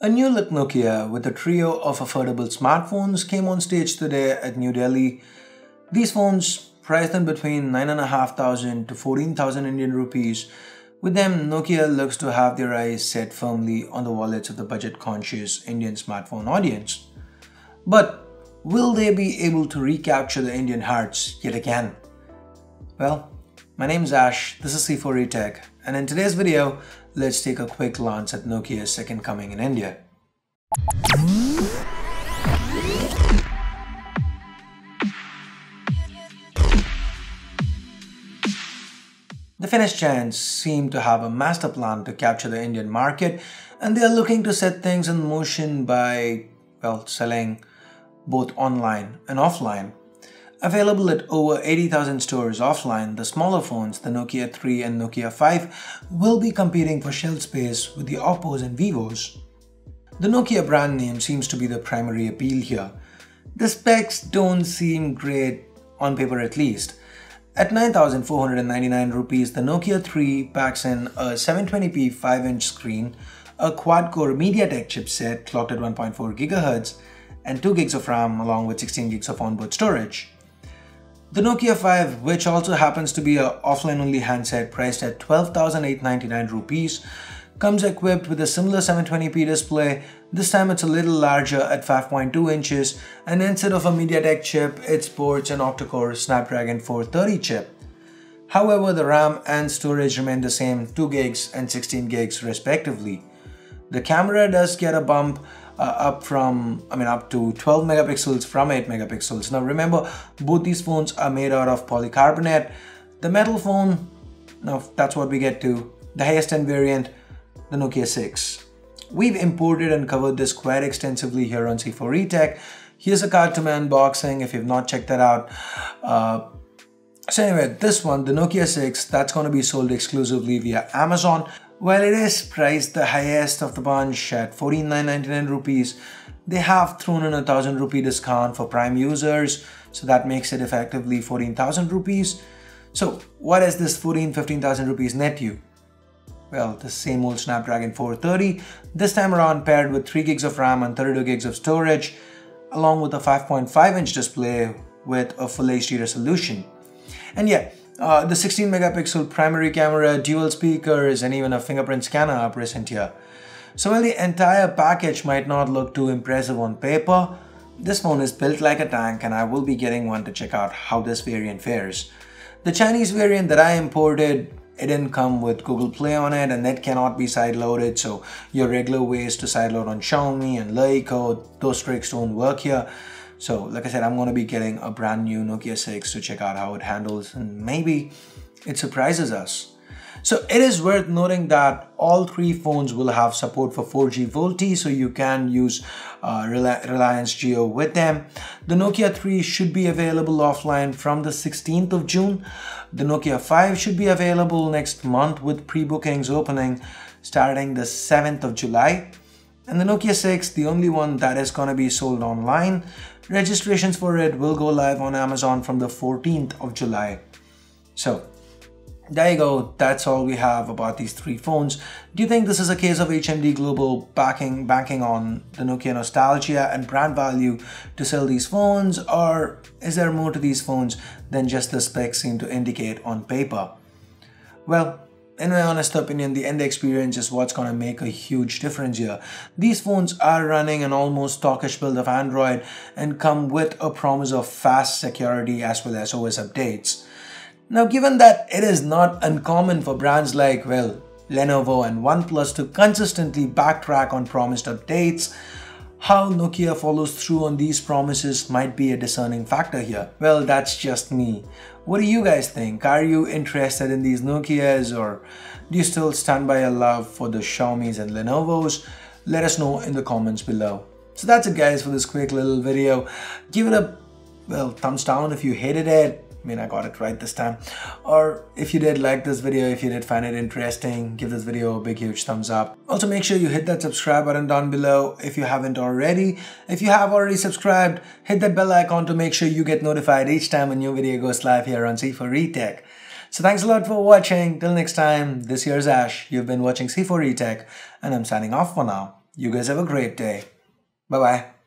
A new look Nokia with a trio of affordable smartphones came on stage today at New Delhi. These phones, priced in between 9,500 to 14,000 Indian rupees, with them Nokia looks to have their eyes set firmly on the wallets of the budget-conscious Indian smartphone audience. But will they be able to recapture the Indian hearts yet again? Well, my name is Ash, this is C4E Tech, and in today's video, let's take a quick glance at Nokia's second coming in India. The Finnish giants seem to have a master plan to capture the Indian market, and they are looking to set things in motion by, selling both online and offline. Available at over 80,000 stores offline, the smaller phones, the Nokia 3 and Nokia 5, will be competing for shelf space with the Oppos and Vivos. The Nokia brand name seems to be the primary appeal here. The specs don't seem great, on paper at least. At 9,499 rupees, the Nokia 3 packs in a 720p 5-inch screen, a quad-core MediaTek chipset clocked at 1.4 GHz, and 2 GB of RAM along with 16 GB of onboard storage. The Nokia 5, which also happens to be an offline-only handset priced at 12,899 rupees, comes equipped with a similar 720p display. This time it's a little larger at 5.2 inches, and instead of a MediaTek chip, it sports an octa-core Snapdragon 430 chip. However, the RAM and storage remain the same, 2 GB and 16 GB respectively. The camera does get a bump up to 12 megapixels from 8 megapixels. Now remember, both these phones are made out of polycarbonate. The metal phone, now that's what we get to. The highest end variant, the Nokia 6. We've imported and covered this quite extensively here on C4E Tech. Here's a card to my unboxing if you've not checked that out. So anyway, this one, the Nokia 6, that's going to be sold exclusively via Amazon. While it is priced the highest of the bunch at 14,999 rupees, they have thrown in a 1,000 rupee discount for Prime users, so that makes it effectively 14,000 rupees. So what is this 15,000 rupees net you? Well, the same old Snapdragon 430, this time around paired with 3 GB of RAM and 32 GB of storage, along with a 5.5-inch display with a full HD resolution. And yeah, the 16 megapixel primary camera, dual speakers, and even a fingerprint scanner are present here. So while the entire package might not look too impressive on paper, this phone is built like a tank, and I will be getting one to check out how this variant fares. The Chinese variant that I imported, it didn't come with Google Play on it, and that cannot be sideloaded, so your regular ways to sideload on Xiaomi and Lakey, those tricks don't work here. So like I said, I'm going to be getting a brand new Nokia 6 to check out how it handles, and maybe it surprises us. So it is worth noting that all three phones will have support for 4G VoLTE, so you can use Reliance Jio with them. The Nokia 3 should be available offline from the 16th of June. The Nokia 5 should be available next month with pre-bookings opening starting the 7th of July. And the Nokia 6, the only one that is going to be sold online, registrations for it will go live on Amazon from the 14th of July. So there you go, that's all we have about these three phones. Do you think this is a case of HMD Global banking on the Nokia nostalgia and brand value to sell these phones, or is there more to these phones than just the specs seem to indicate on paper? Well, in my honest opinion, the end experience is what's going to make a huge difference here. These phones are running an almost stockish build of Android and come with a promise of fast security as well as OS updates. Now, given that it is not uncommon for brands like, Lenovo and OnePlus to consistently backtrack on promised updates, how Nokia follows through on these promises might be a discerning factor here. Well, that's just me. What do you guys think? Are you interested in these Nokias, or do you still stand by your love for the Xiaomis and Lenovos? Let us know in the comments below. So that's it guys for this quick little video. Give it a thumbs down if you hated it. I got it right this time. Or if you did like this video, if you did find it interesting, give this video a big huge thumbs up. Also make sure you hit that subscribe button down below if you haven't already. If you have already subscribed, hit that bell icon to make sure you get notified each time a new video goes live here on C4E Tech. So thanks a lot for watching. Till next time, this here's Ash. You've been watching C4E Tech, and I'm signing off for now. You guys have a great day. Bye bye.